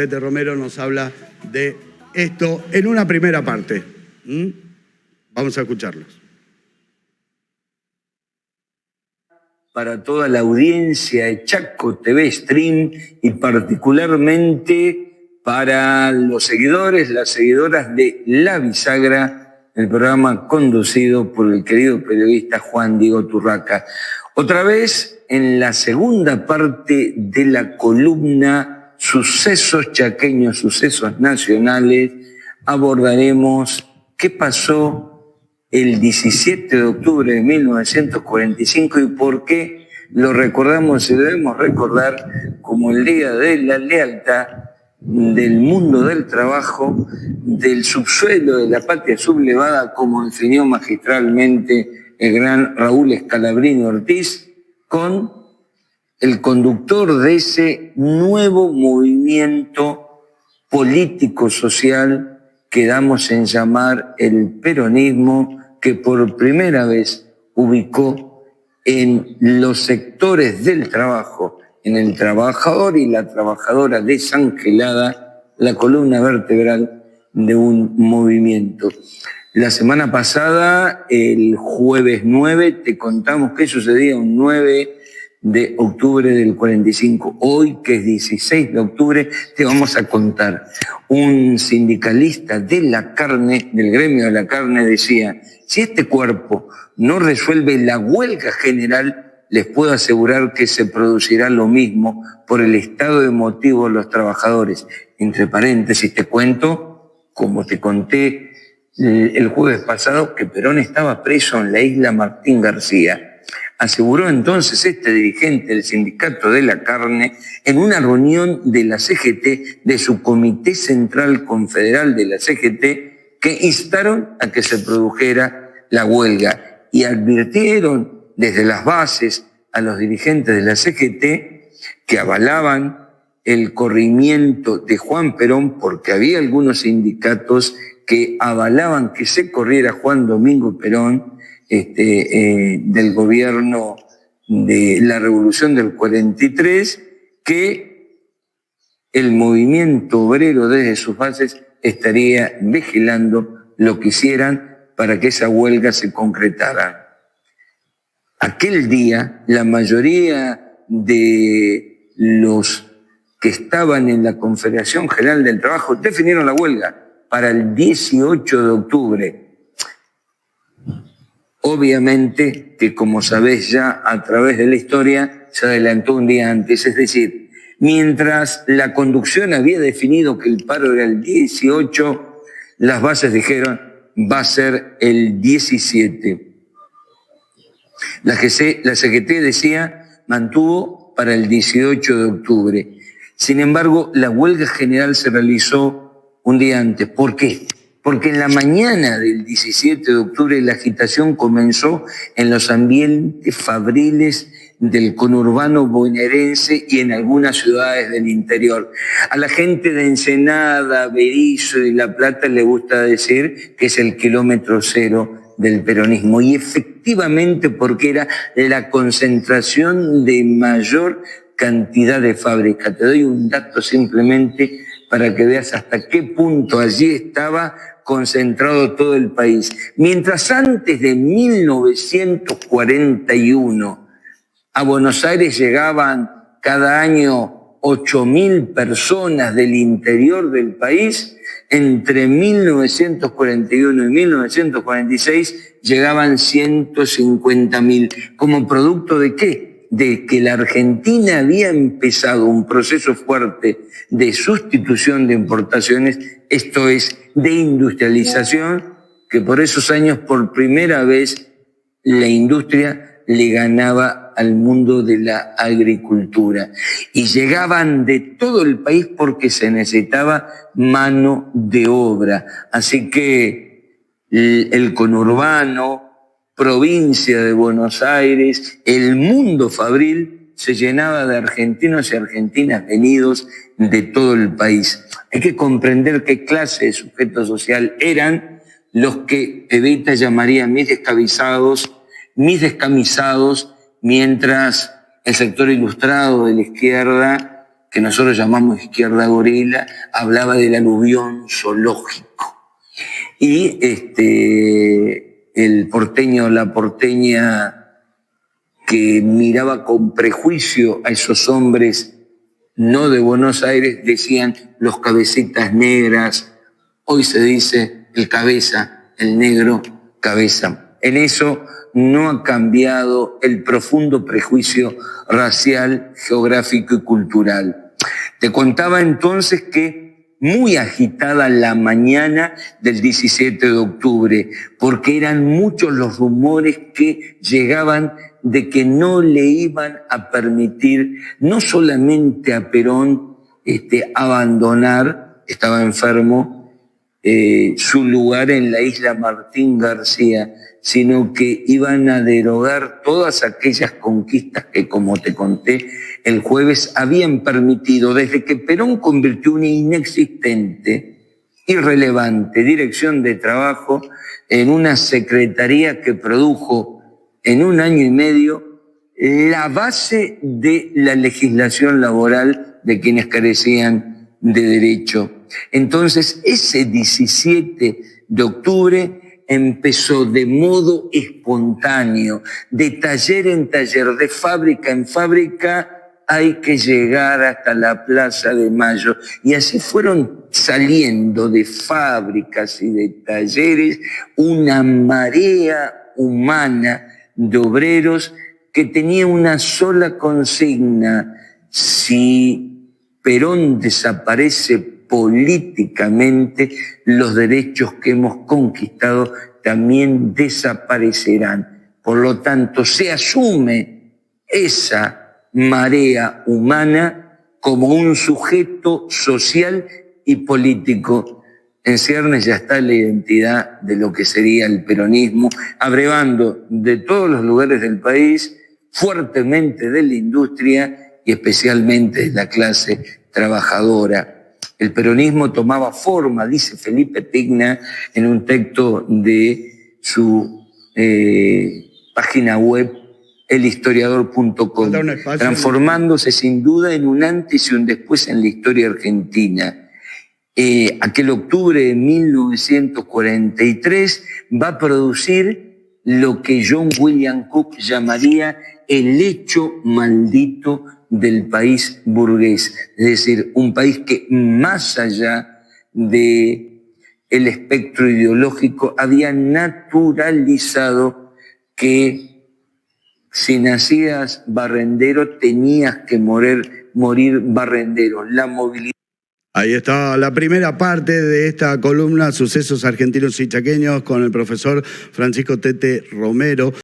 Romero nos habla de esto en una primera parte. Vamos a escucharlos. Para toda la audiencia de Chaco TV Stream y particularmente para los seguidores, las seguidoras de La Bisagra, el programa conducido por el querido periodista Juan Diego Turraca. Otra vez en la segunda parte de la columna Sucesos Chaqueños, Sucesos Nacionales, abordaremos qué pasó el 17 de octubre de 1945 y por qué lo recordamos y debemos recordar como el Día de la Lealtad, del mundo del trabajo, del subsuelo de la patria sublevada, como definió magistralmente el gran Raúl Scalabrini Ortiz, con el conductor de ese nuevo movimiento político-social que damos en llamar el peronismo, que por primera vez ubicó en los sectores del trabajo, en el trabajador y la trabajadora desangelada, la columna vertebral de un movimiento. La semana pasada, el jueves 9, te contamos qué sucedía un 9 de octubre del 45. Hoy, que es 16 de octubre, te vamos a contar. Un sindicalista de la carne, del gremio de la carne, decía: si este cuerpo no resuelve la huelga general, les puedo asegurar que se producirá lo mismo por el estado emotivo de los trabajadores. Entre paréntesis, te cuento, como te conté el jueves pasado, que Perón estaba preso en la isla Martín García. Aseguró entonces este dirigente del Sindicato de la Carne en una reunión de la CGT, de su Comité Central Confederal de la CGT, que instaron a que se produjera la huelga y advirtieron desde las bases a los dirigentes de la CGT que avalaban el corrimiento de Juan Perón, porque había algunos sindicatos que avalaban que se corriera Juan Domingo Perón, del gobierno de la Revolución del 43, que el movimiento obrero desde sus bases estaría vigilando lo que hicieran para que esa huelga se concretara. Aquel día, la mayoría de los que estaban en la Confederación General del Trabajo definieron la huelga para el 18 de octubre. Obviamente que, como sabés ya a través de la historia, se adelantó un día antes. Es decir, mientras la conducción había definido que el paro era el 18, las bases dijeron va a ser el 17. La CGT decía, mantuvo para el 18 de octubre. Sin embargo, la huelga general se realizó un día antes. ¿Por qué? Porque en la mañana del 17 de octubre la agitación comenzó en los ambientes fabriles del conurbano bonaerense y en algunas ciudades del interior. A la gente de Ensenada, Berisso y La Plata le gusta decir que es el kilómetro cero del peronismo, y efectivamente porque era la concentración de mayor cantidad de fábricas. Te doy un dato simplemente para que veas hasta qué punto allí estaba concentrado todo el país. Mientras antes de 1941 a Buenos Aires llegaban cada año 8.000 personas del interior del país, entre 1941 y 1946 llegaban 150.000. ¿Como producto de qué? De que la Argentina había empezado un proceso fuerte de sustitución de importaciones, esto es, de industrialización, que por esos años por primera vez la industria le ganaba al mundo de la agricultura. Y llegaban de todo el país porque se necesitaba mano de obra. Así que el conurbano, provincia de Buenos Aires, el mundo fabril se llenaba de argentinos y argentinas venidos de todo el país. Hay que comprender qué clase de sujeto social eran los que Evita llamaría mis descamisados, mientras el sector ilustrado de la izquierda que nosotros llamamos izquierda gorila, hablaba del aluvión zoológico. Y el porteño, la porteña que miraba con prejuicio a esos hombres no de Buenos Aires, decían los cabecitas negras, hoy se dice el cabeza, el negro cabeza. En eso no ha cambiado el profundo prejuicio racial, geográfico y cultural. Te contaba entonces que muy agitada la mañana del 17 de octubre, porque eran muchos los rumores que llegaban de que no le iban a permitir no solamente a Perón abandonar, estaba enfermo, su lugar en la isla Martín García, sino que iban a derogar todas aquellas conquistas que, como te conté el jueves, habían permitido, desde que Perón convirtió una inexistente, irrelevante Dirección de Trabajo en una secretaría que produjo en 1 año y medio la base de la legislación laboral de quienes carecían de derecho. Entonces, ese 17 de octubre empezó de modo espontáneo, de taller en taller, de fábrica en fábrica, hay que llegar hasta la Plaza de Mayo. Y así fueron saliendo de fábricas y de talleres una marea humana de obreros que tenía una sola consigna: si Perón desaparece políticamente, los derechos que hemos conquistado también desaparecerán. Por lo tanto, se asume esa marea humana como un sujeto social y político. En ciernes ya está la identidad de lo que sería el peronismo, abrevando de todos los lugares del país, fuertemente de la industria y especialmente de la clase trabajadora. El peronismo tomaba forma, dice Felipe Pigna en un texto de su página web, elhistoriador.com, transformándose sin duda en un antes y un después en la historia argentina. Aquel octubre de 1943 va a producir lo que John William Cook llamaría el hecho maldito del país burgués, es decir, un país que más allá de el espectro ideológico había naturalizado que si nacías barrendero tenías que morir barrendero. La movilidad. Ahí está la primera parte de esta columna, Sucesos Argentinos y Chaqueños, con el profesor Francisco Tete Romero.